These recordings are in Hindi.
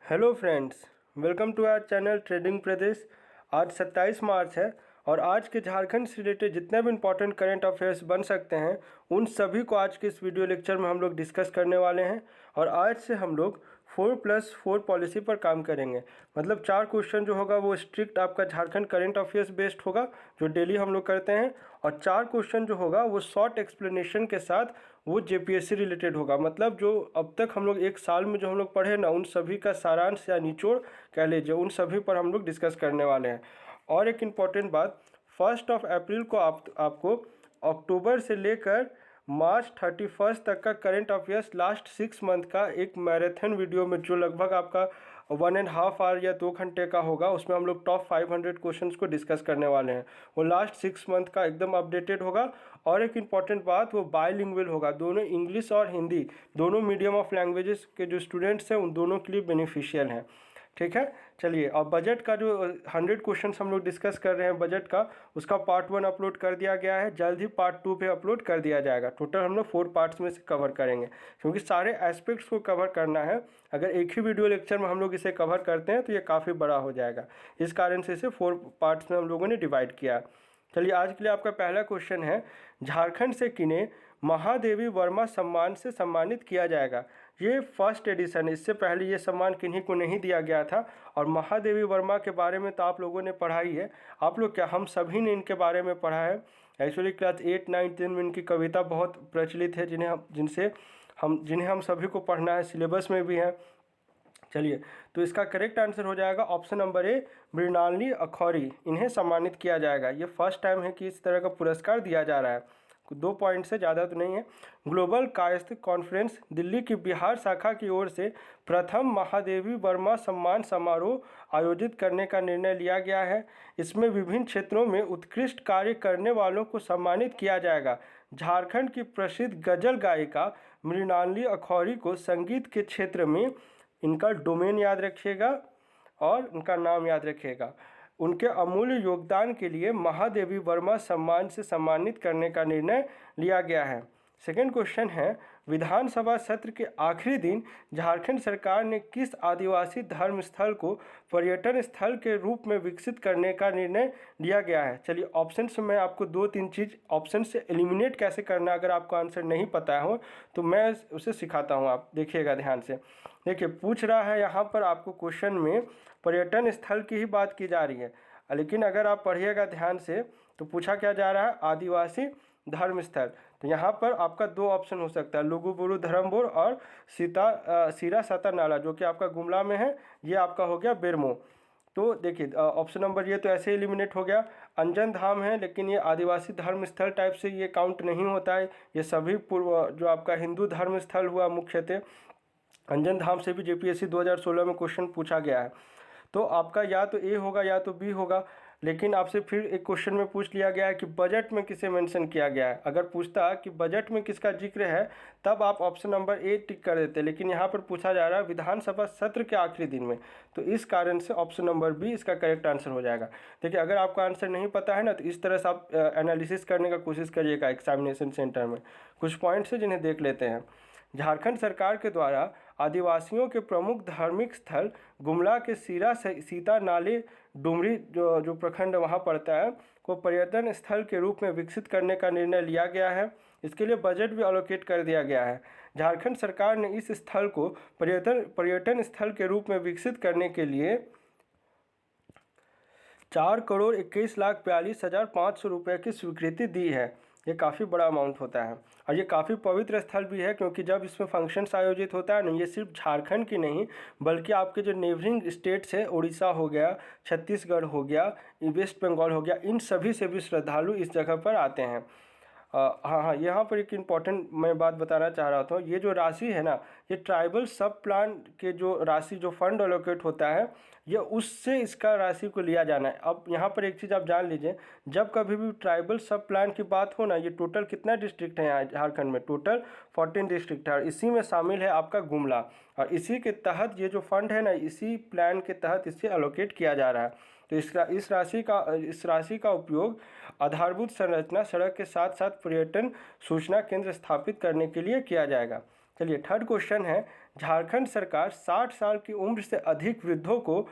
Hello friends, welcome to our channel trading Pradesh. आज 27 मार्च है और आज के झारखंड से रिलेटेड जितने भी इंपॉर्टेंट करंट अफेयर्स बन सकते हैं उन सभी को आज के इस वीडियो लेक्चर में हम लोग डिस्कस करने वाले हैं। और आज से हम लोग 4+4 पॉलिसी पर काम करेंगे। मतलब 4 क्वेश्चन जो होगा वो स्ट्रिक्ट आपका झारखंड करंट अफेयर्स बेस्ड होगा जो डेली हम लोग करते हैं, और 4 क्वेश्चन जो होगा वो शॉर्ट एक्सप्लेनेशन के साथ वो जेपीएससी रिलेटेड होगा। मतलब जो अब तक हम लोग एक साल में जो हम लोग पढ़े ना उन सभी का सारांश या निचोड़ कह लीजिए, उन सभी पर हम लोग डिस्कस करने वाले हैं। और एक इम्पॉर्टेंट बात, 1 अप्रैल को आपको अक्टूबर से लेकर मार्च 31 तक का करंट अफेयर्स लास्ट 6 मंथ का एक मैराथन वीडियो में जो लगभग आपका 1.5 आवर या 2 घंटे का होगा, उसमें हम लोग टॉप 500 क्वेश्चंस को डिस्कस करने वाले हैं। वो लास्ट 6 मंथ का एकदम अपडेटेड होगा। और एक इम्पॉर्टेंट बात, वो बायलिंगुअल होगा, दोनों इंग्लिश और हिंदी दोनों मीडियम ऑफ लैंग्वेजेस के जो स्टूडेंट्स हैं उन दोनों के लिए बेनिफिशियल हैं। ठीक है, चलिए। और बजट का जो 100 क्वेश्चंस हम लोग डिस्कस कर रहे हैं बजट का, उसका पार्ट 1 अपलोड कर दिया गया है, जल्द ही पार्ट 2 पे अपलोड कर दिया जाएगा। टोटल हम लोग 4 पार्ट्स में से कवर करेंगे क्योंकि सारे एस्पेक्ट्स को कवर करना है। अगर एक ही वीडियो लेक्चर में हम लोग इसे कवर करते हैं तो ये काफ़ी बड़ा हो जाएगा, इस कारण से इसे 4 पार्ट्स में हम लोगों ने डिवाइड किया। चलिए, आज के लिए आपका पहला क्वेश्चन है, झारखंड से किन्हें महादेवी वर्मा सम्मान से सम्मानित किया जाएगा। ये फर्स्ट एडिशन है, इससे पहले ये सम्मान किन्हीं को नहीं दिया गया था। और महादेवी वर्मा के बारे में तो आप लोगों ने पढ़ा ही है। आप लोग क्या, हम सभी ने इनके बारे में पढ़ा है। एक्चुअली क्लास 8, 9, 10 में इनकी कविता बहुत प्रचलित है, जिन्हें हम सभी को पढ़ना है, सिलेबस में भी है। चलिए, तो इसका करेक्ट आंसर हो जाएगा option number A, Mrinalini Akhouri. इन्हें सम्मानित किया जाएगा। ये फर्स्ट टाइम है कि इस तरह का पुरस्कार दिया जा रहा है। 2 पॉइंट से ज़्यादा तो नहीं है। ग्लोबल कायस्थ कॉन्फ्रेंस दिल्ली की बिहार शाखा की ओर से प्रथम महादेवी वर्मा सम्मान समारोह आयोजित करने का निर्णय लिया गया है। इसमें विभिन्न क्षेत्रों में उत्कृष्ट कार्य करने वालों को सम्मानित किया जाएगा। झारखंड की प्रसिद्ध गजल गायिका मृणालिनी अखौरी को संगीत के क्षेत्र में इनका डोमेन याद रखिएगा और उनका नाम याद रखिएगा। उनके अमूल्य योगदान के लिए महादेवी वर्मा सम्मान से सम्मानित करने का निर्णय लिया गया है। सेकेंड क्वेश्चन है, विधानसभा सत्र के आखिरी दिन झारखंड सरकार ने किस आदिवासी धर्म स्थल को पर्यटन स्थल के रूप में विकसित करने का निर्णय लिया गया है। चलिए, ऑप्शन से मैं आपको 2-3 चीज़ ऑप्शन से एलिमिनेट कैसे करना, अगर आपको आंसर नहीं पता हो तो मैं उसे सिखाता हूँ, आप देखिएगा ध्यान से। देखिए, पूछ रहा है यहाँ पर आपको क्वेश्चन में पर्यटन स्थल की ही बात की जा रही है, लेकिन अगर आप पढ़िएगा ध्यान से तो पूछा क्या जा रहा है, आदिवासी धर्म स्थल। तो यहाँ पर आपका 2 ऑप्शन हो सकता है, लुगुबुरु धर्मपुर और सीरा साता नाला, जो कि आपका गुमला में है। ये आपका हो गया बेरमो। तो देखिए, ऑप्शन नंबर ये तो ऐसे एलिमिनेट हो गया। अंजन धाम है, लेकिन ये आदिवासी धर्म स्थल टाइप से ये काउंट नहीं होता है। ये सभी पूर्व जो आपका हिंदू धर्म स्थल हुआ मुख्यतः। अंजन धाम से भी जेपीएससी 2016 में क्वेश्चन पूछा गया है। तो आपका या तो ए होगा या तो बी होगा। लेकिन आपसे फिर एक क्वेश्चन में पूछ लिया गया है कि बजट में किसे मेंशन किया गया है। अगर पूछता कि बजट में किसका जिक्र है तब आप ऑप्शन नंबर ए टिक कर देते, लेकिन यहाँ पर पूछा जा रहा है विधानसभा सत्र के आखिरी दिन में, तो इस कारण से ऑप्शन नंबर बी इसका करेक्ट आंसर हो जाएगा। देखिए, अगर आपको आंसर नहीं पता है ना तो इस तरह से आप एनालिसिस करने का कोशिश करिएगा एग्जामिनेशन सेंटर में। कुछ पॉइंट्स हैं जिन्हें देख लेते हैं। झारखंड सरकार के द्वारा आदिवासियों के प्रमुख धार्मिक स्थल गुमला के सीता नाले डुमरी जो प्रखंड वहाँ पड़ता है को पर्यटन स्थल के रूप में विकसित करने का निर्णय लिया गया है। इसके लिए बजट भी एलोकेट कर दिया गया है। झारखंड सरकार ने इस स्थल को पर्यटन स्थल के रूप में विकसित करने के लिए 4,21,42,500 रुपये की स्वीकृति दी है। ये काफ़ी बड़ा अमाउंट होता है और ये काफ़ी पवित्र स्थल भी है, क्योंकि जब इसमें फंक्शंस आयोजित होता है ना, ये सिर्फ झारखंड की नहीं बल्कि आपके जो नेबरिंग स्टेट्स है, उड़ीसा हो गया, छत्तीसगढ़ हो गया, वेस्ट बंगाल हो गया, इन सभी से भी श्रद्धालु इस जगह पर आते हैं। हाँ, यहाँ पर एक इम्पॉर्टेंट मैं बात बताना चाह रहा था। ये जो राशि है ना, ये ट्राइबल सब प्लान के जो राशि जो फंड एलोकेट होता है, ये उससे इसका राशि को लिया जाना है। अब यहाँ पर एक चीज़ आप जान लीजिए, जब कभी भी ट्राइबल सब प्लान की बात हो ना, ये टोटल कितना डिस्ट्रिक्ट है यहाँ झारखंड में, टोटल 14 डिस्ट्रिक्ट है और इसी में शामिल है आपका गुमला। और इसी के तहत ये जो फंड है ना, इसी प्लान के तहत इसे एलोकेट किया जा रहा है। तो इस राशि का उपयोग आधारभूत संरचना, सड़क के साथ साथ पर्यटन सूचना केंद्र स्थापित करने के लिए किया जाएगा। चलिए, थर्ड क्वेश्चन है, झारखंड सरकार 60 साल की उम्र से अधिक वृद्धों को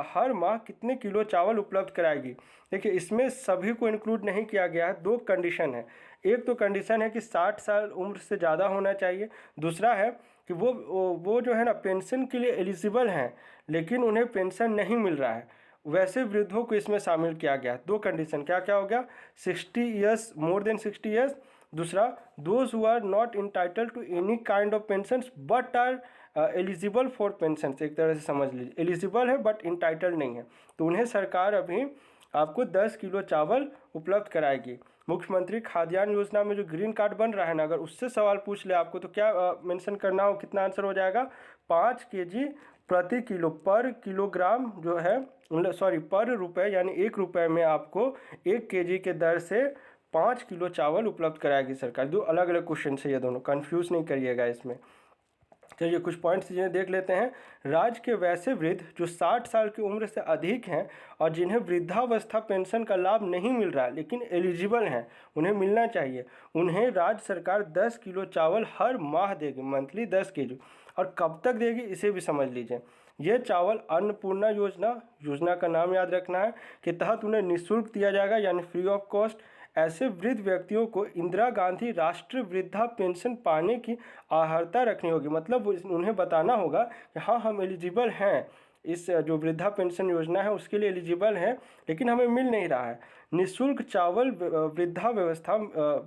हर माह कितने किलो चावल उपलब्ध कराएगी। देखिए, इसमें सभी को इंक्लूड नहीं किया गया है, दो कंडीशन है। एक तो कंडीशन है कि 60 साल उम्र से ज़्यादा होना चाहिए, दूसरा है कि वो जो है ना पेंशन के लिए एलिजिबल हैं लेकिन उन्हें पेंशन नहीं मिल रहा है, वैसे वृद्धों को इसमें शामिल किया गया। दो कंडीशन क्या क्या हो गया, 60 ईयर्स, मोर देन 60 ईयर्स, दूसरा those who are not entitle to any kind of pension but are eligible for pension. एक तरह से समझ लीजिए, एलिजिबल है बट इंटाइटल नहीं है, तो उन्हें सरकार अभी आपको 10 किलो चावल उपलब्ध कराएगी। मुख्यमंत्री खाद्यान्न योजना में जो ग्रीन कार्ड बन रहा है ना, अगर उससे सवाल पूछ ले आपको तो क्या मेंशन करना हो, कितना आंसर हो जाएगा, 5 केजी प्रति किलो, पर किलोग्राम जो है, सॉरी पर रुपए, यानी 1 रुपये में आपको 1 केजी के दर से 5 किलो चावल उपलब्ध कराएगी सरकार। दो अलग अलग क्वेश्चन है ये दोनों, कंफ्यूज नहीं करिएगा इसमें। चलिए कुछ पॉइंट्स जिन्हें देख लेते हैं। राज्य के वैसे वृद्ध जो 60 साल की उम्र से अधिक हैं और जिन्हें वृद्धावस्था पेंशन का लाभ नहीं मिल रहा है लेकिन एलिजिबल हैं, उन्हें मिलना चाहिए, उन्हें राज्य सरकार 10 किलो चावल हर माह देगी, मंथली 10 केजी। और कब तक देगी इसे भी समझ लीजिए। ये चावल अन्नपूर्णा योजना का नाम याद रखना है, के तहत उन्हें निःशुल्क दिया जाएगा, यानी फ्री ऑफ कॉस्ट। ऐसे वृद्ध व्यक्तियों को इंदिरा गांधी राष्ट्रीय वृद्धा पेंशन पाने की अर्हता रखनी होगी, मतलब उन्हें बताना होगा कि हाँ हम एलिजिबल हैं, इस जो वृद्धा पेंशन योजना है उसके लिए एलिजिबल हैं लेकिन हमें मिल नहीं रहा है। निःशुल्क चावल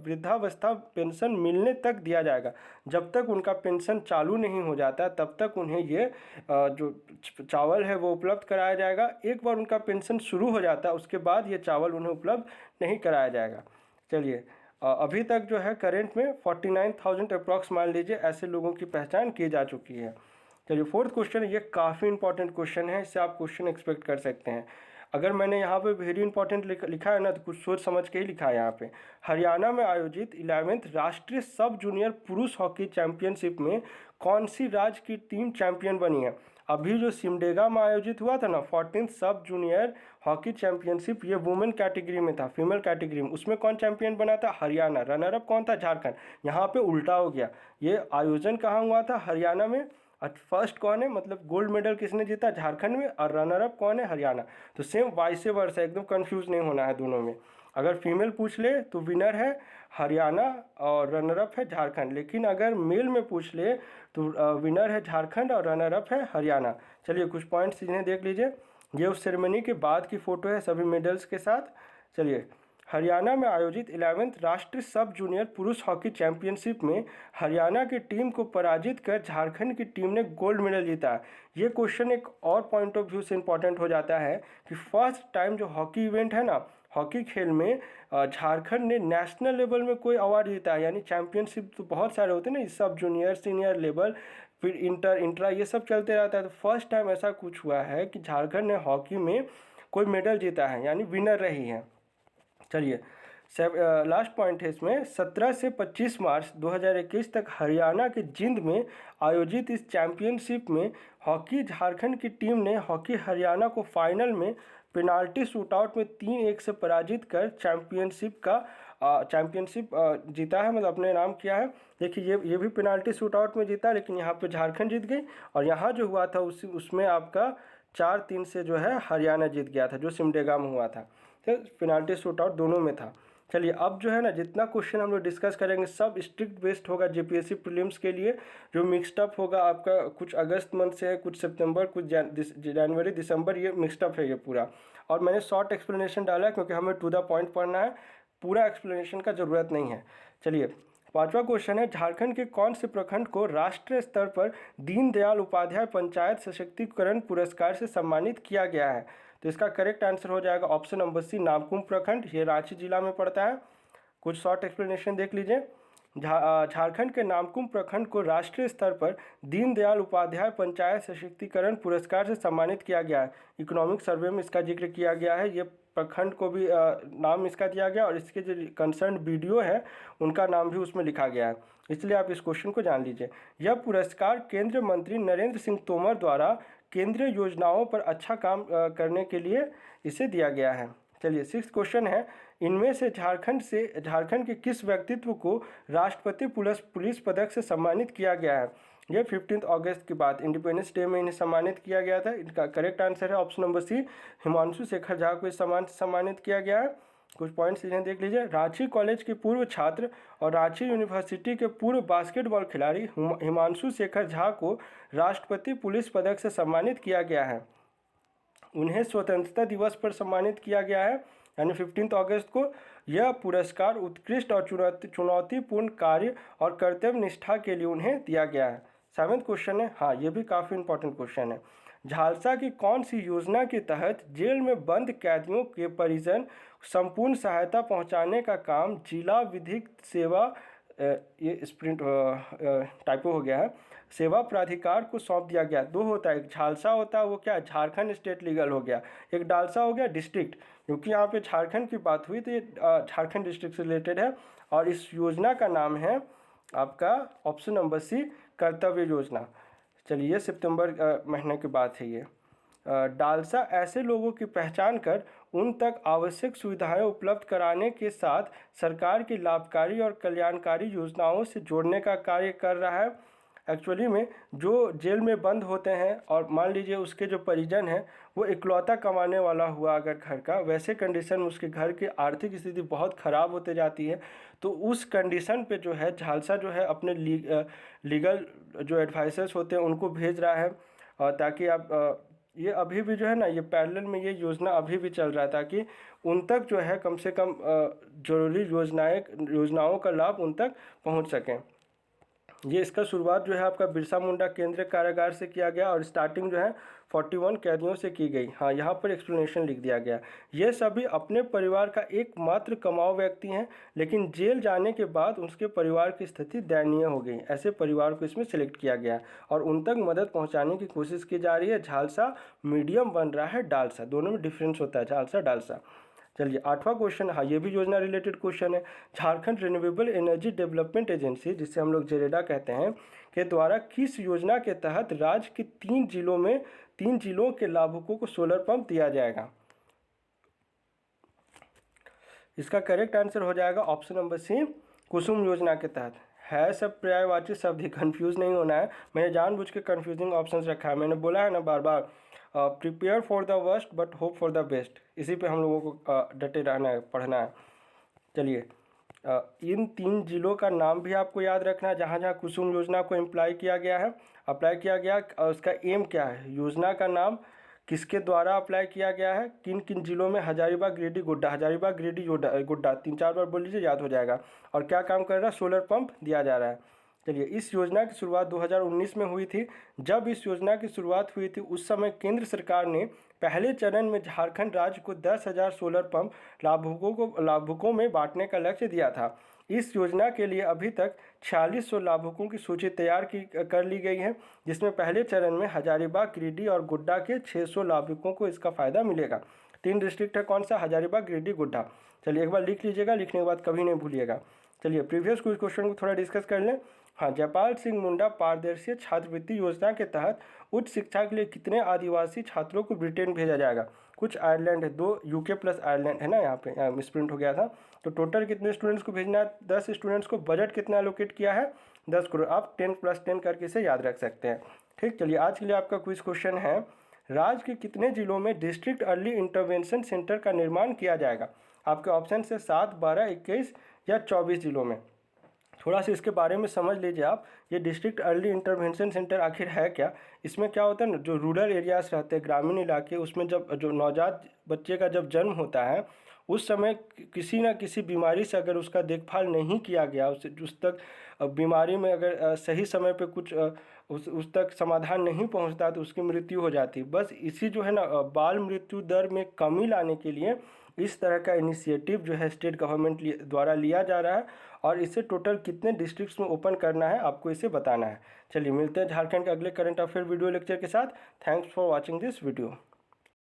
वृद्धावस्था पेंशन मिलने तक दिया जाएगा, जब तक उनका पेंशन चालू नहीं हो जाता तब तक उन्हें ये जो चावल है वो उपलब्ध कराया जाएगा। एक बार उनका पेंशन शुरू हो जाता है उसके बाद ये चावल उन्हें उपलब्ध नहीं कराया जाएगा। चलिए अभी तक जो है करेंट में 49,000 अप्रॉक्स मान लीजिए ऐसे लोगों की पहचान की जा चुकी है। चलिए फोर्थ क्वेश्चन, ये काफ़ी इंपॉर्टेंट क्वेश्चन है, इससे आप क्वेश्चन एक्सपेक्ट कर सकते हैं। अगर मैंने यहाँ पे वेरी इंपॉर्टेंट लिखा है ना तो कुछ सोच समझ के ही लिखा है यहाँ पे। हरियाणा में आयोजित 11वीं राष्ट्रीय सब जूनियर पुरुष हॉकी चैंपियनशिप में कौन सी राज्य की टीम चैंपियन बनी है। अभी जो सिमडेगा में आयोजित हुआ था ना 14th सब जूनियर हॉकी चैंपियनशिप, ये वुमेन कैटेगरी में था, फीमेल कैटेगरी में, उसमें कौन चैंपियन बना था, हरियाणा। रनर अप कौन था, झारखंड। यहाँ पे उल्टा हो गया, ये आयोजन कहाँ हुआ था, हरियाणा में। फर्स्ट कौन है, मतलब गोल्ड मेडल किसने जीता, झारखंड में, और रनर अप कौन है, हरियाणा। तो सेम वाइसे वर्सा, एकदम कंफ्यूज नहीं होना है दोनों में। अगर फीमेल पूछ ले तो विनर है हरियाणा और रनर अप है झारखंड, लेकिन अगर मेल में पूछ ले तो विनर है झारखंड और रनर अप है हरियाणा। चलिए कुछ पॉइंट्स इन्हें देख लीजिए। ये उस सेरेमनी के बाद की फ़ोटो है सभी मेडल्स के साथ। चलिए, हरियाणा में आयोजित 11वीं राष्ट्रीय सब जूनियर पुरुष हॉकी चैंपियनशिप में हरियाणा की टीम को पराजित कर झारखंड की टीम ने गोल्ड मेडल जीता। ये क्वेश्चन एक और पॉइंट ऑफ व्यू से इम्पॉर्टेंट हो जाता है कि फर्स्ट टाइम जो हॉकी इवेंट है ना, हॉकी खेल में झारखंड ने नेशनल लेवल में कोई अवार्ड जीता है। यानी चैंपियनशिप तो बहुत सारे होते हैं ना, सब जूनियर सीनियर लेवल, फिर इंट्रा ये सब चलते रहता है। तो फर्स्ट टाइम ऐसा कुछ हुआ है कि झारखंड ने हॉकी में कोई मेडल जीता है, यानी विनर रही है। चलिए लास्ट पॉइंट है इसमें, 17 से 25 मार्च 2021 तक हरियाणा के जिंद में आयोजित इस चैंपियनशिप में हॉकी झारखंड की टीम ने हॉकी हरियाणा को फाइनल में पेनाल्टी शूटआउट में 3-1 से पराजित कर चैंपियनशिप जीता है, मतलब अपने नाम किया है। देखिए ये भी पेनाल्टी शूटआउट में जीता, लेकिन यहाँ पे झारखंड जीत गई, और यहाँ जो हुआ था उसमें आपका 4-3 से जो है हरियाणा जीत गया था, जो सिमडेगा में हुआ था। तो पेनाल्टी शूटआउट दोनों में था। चलिए अब जो है ना जितना क्वेश्चन हम लोग डिस्कस करेंगे सब स्ट्रिक्ट बेस्ड होगा जेपीएससी प्रीलिम्स के लिए। जो मिक्सड अप होगा आपका, कुछ अगस्त मंथ से है, कुछ सितंबर, कुछ जनवरी दिसंबर, ये मिक्सड अप है ये पूरा। और मैंने शॉर्ट एक्सप्लेनेशन डाला है क्योंकि हमें टू द पॉइंट पढ़ना है, पूरा एक्सप्लेनेशन का ज़रूरत नहीं है। चलिए पांचवा क्वेश्चन है, झारखंड के कौन से प्रखंड को राष्ट्रीय स्तर पर दीनदयाल उपाध्याय पंचायत सशक्तिकरण पुरस्कार से सम्मानित किया गया है। तो इसका करेक्ट आंसर हो जाएगा ऑप्शन नंबर सी, नामकुम प्रखंड, ये रांची जिला में पड़ता है। कुछ शॉर्ट एक्सप्लेनेशन देख लीजिए। झारखंड के नामकुम प्रखंड को राष्ट्रीय स्तर पर दीनदयाल उपाध्याय पंचायत सशक्तिकरण पुरस्कार से सम्मानित किया गया है। इकोनॉमिक सर्वे में इसका जिक्र किया गया है, ये प्रखंड को भी नाम इसका दिया गया, और इसके जो कंसर्न बीडीओ है उनका नाम भी उसमें लिखा गया है, इसलिए आप इस क्वेश्चन को जान लीजिए। यह पुरस्कार केंद्रीय मंत्री नरेंद्र सिंह तोमर द्वारा केंद्रीय योजनाओं पर अच्छा काम करने के लिए इसे दिया गया है। चलिए सिक्स्थ क्वेश्चन है, इनमें से झारखंड के किस व्यक्तित्व को राष्ट्रपति पुलिस पदक से सम्मानित किया गया है। ये 15 अगस्त की बात, इंडिपेंडेंस डे में इन्हें सम्मानित किया गया था। इनका करेक्ट आंसर है option number C, Himanshu Shekhar Jha को इस सम्मान से सम्मानित किया गया है। कुछ पॉइंट्स इन्हें देख लीजिए। रांची कॉलेज के पूर्व छात्र और रांची यूनिवर्सिटी के पूर्व बास्केटबॉल खिलाड़ी हिमांशु शेखर झा को राष्ट्रपति पुलिस पदक से सम्मानित किया गया है। उन्हें स्वतंत्रता दिवस पर सम्मानित किया गया है, यानी 15 अगस्त को। यह पुरस्कार उत्कृष्ट और चुनौतीपूर्ण कार्य और कर्तव्य निष्ठा के लिए उन्हें दिया गया है। 7वां क्वेश्चन है, हाँ ये भी काफ़ी इंपॉर्टेंट क्वेश्चन है। झालसा की कौन सी योजना के तहत जेल में बंद कैदियों के परिजन संपूर्ण सहायता पहुंचाने का काम जिला विधिक सेवा ये स्प्रिंट टाइपो हो गया है, सेवा प्राधिकार को सौंप दिया गया। दो होता है, एक झालसा होता है, वो क्या झारखंड स्टेट लीगल हो गया, एक डालसा हो गया डिस्ट्रिक्ट, क्योंकि यहाँ पे झारखंड की बात हुई तो ये झारखंड डिस्ट्रिक्ट से रिलेटेड है। और इस योजना का नाम है आपका ऑप्शन नंबर सी, कर्तव्य योजना। चलिए सितंबर महीने की बात है ये। डालसा ऐसे लोगों की पहचान कर उन तक आवश्यक सुविधाएं उपलब्ध कराने के साथ सरकार की लाभकारी और कल्याणकारी योजनाओं से जोड़ने का कार्य कर रहा है। एक्चुअली में जो जेल में बंद होते हैं और मान लीजिए उसके जो परिजन हैं वो इकलौता कमाने वाला हुआ अगर घर का, वैसे कंडीशन में उसके घर की आर्थिक स्थिति बहुत ख़राब होते जाती है, तो उस कंडीशन पे जो है झालसा जो है अपने लीगल जो एडवाइजर्स होते हैं उनको भेज रहा है, ताकि आप ये अभी भी जो है ना, ये पैरेलल में ये योजना अभी भी चल रहा है, ताकि उन तक जो है कम से कम ज़रूरी योजनाओं का लाभ उन तक पहुंच सकें। ये इसका शुरुआत जो है आपका बिरसा मुंडा केंद्रीय कारागार से किया गया और स्टार्टिंग जो है 41 कैदियों से की गई। हाँ, यहाँ पर एक्सप्लेनेशन लिख दिया गया। ये सभी अपने परिवार का एकमात्र कमाऊ व्यक्ति हैं, लेकिन जेल जाने के बाद उसके परिवार की स्थिति दयनीय हो गई। ऐसे परिवार को इसमें सिलेक्ट किया गया और उन तक मदद पहुँचाने की कोशिश की जा रही है। झालसा मीडियम बन रहा है डालसा, दोनों में डिफरेंस होता है झालसा डालसा। चलिए 8वां क्वेश्चन, हाँ ये भी योजना रिलेटेड क्वेश्चन है। Jharkhand renewable energy development agency, जिसे हम लोग जेरेडा कहते हैं, के द्वारा किस योजना के तहत राज्य के 3 जिलों के लाभुकों को सोलर पंप दिया जाएगा? इसका करेक्ट आंसर हो जाएगा ऑप्शन नंबर सी, कुसुम योजना के तहत। है सब पर्यायवाची शब्द ही, कन्फ्यूज़ नहीं होना है। मैंने जानबूझ के कन्फ्यूजिंग ऑप्शंस रखा है, मैंने बोला है ना बार बार, prepare for the worst but hope for the best. इसी पे हम लोगों को डटे रहना है, पढ़ना है। चलिए इन 3 जिलों का नाम भी आपको याद रखना है जहाँ जहाँ कुसुम योजना को अप्लाई किया गया। उसका एम क्या है, योजना का नाम किसके द्वारा अप्लाई किया गया है, किन किन जिलों में, हजारीबाग गिरिडीह गोड्डा, हजारीबाग गिरिडीह गोड्डा 3-4 बार बोल लीजिए, याद हो जाएगा। और क्या काम कर रहा है, सोलर पंप दिया जा रहा है। चलिए इस योजना की शुरुआत 2019 में हुई थी। जब इस योजना की शुरुआत हुई थी उस समय केंद्र सरकार ने पहले चरण में झारखंड राज्य को 10,000 सोलर पंप लाभुकों में बांटने का लक्ष्य दिया था। इस योजना के लिए अभी तक 4600 लाभुकों की सूची तैयार कर ली गई है, जिसमें पहले चरण में हजारीबाग, गिरिडीह और गोड्डा के 600 लाभुकों को इसका फ़ायदा मिलेगा। 3 डिस्ट्रिक्ट है, कौन सा, हजारीबाग, गिरिडीह, गोड्डा। चलिए एक बार लिख लीजिएगा, लिखने के बाद कभी नहीं भूलिएगा। चलिए प्रीवियस कुछ क्वेश्चन को थोड़ा डिस्कस कर लें। हाँ, जयपाल सिंह मुंडा पारदर्शी छात्रवृत्ति योजना के तहत उच्च शिक्षा के लिए कितने आदिवासी छात्रों को ब्रिटेन भेजा जाएगा? कुछ आयरलैंड है, 2 यूके प्लस आयरलैंड है ना, यहाँ पे मिसप्रिंट हो गया था। तो टोटल कितने स्टूडेंट्स को भेजना है? 10 स्टूडेंट्स को। बजट कितना एलोकेट किया है? 10 करोड़। आप 10+10 करके इसे याद रख सकते हैं। ठीक, चलिए आज के लिए आपका क्विज क्वेश्चन है, राज्य के कितने जिलों में डिस्ट्रिक्ट अर्ली इंटरवेंशन सेंटर का निर्माण किया जाएगा? आपके ऑप्शन है 7, 12, 21 या 24 जिलों में। थोड़ा सा इसके बारे में समझ लीजिए आप। ये डिस्ट्रिक्ट अर्ली इंटरवेंशन सेंटर आखिर है क्या? इसमें क्या होता है ना, जो रूरल एरियाज रहते हैं, ग्रामीण इलाके, उसमें जब जो नवजात बच्चे का जब जन्म होता है उस समय किसी ना किसी बीमारी से अगर उसका देखभाल नहीं किया गया, उस तक बीमारी में अगर सही समय पे कुछ उस तक समाधान नहीं पहुंचता तो उसकी मृत्यु हो जाती। बस इसी जो है ना बाल मृत्यु दर में कमी लाने के लिए इस तरह का इनिशिएटिव जो है स्टेट गवर्नमेंट द्वारा लिया जा रहा है और इसे टोटल कितने डिस्ट्रिक्ट्स में ओपन करना है आपको इसे बताना है। चलिए मिलते हैं झारखंड के अगले करंट अफेयर वीडियो लेक्चर के साथ। Thanks for watching this video.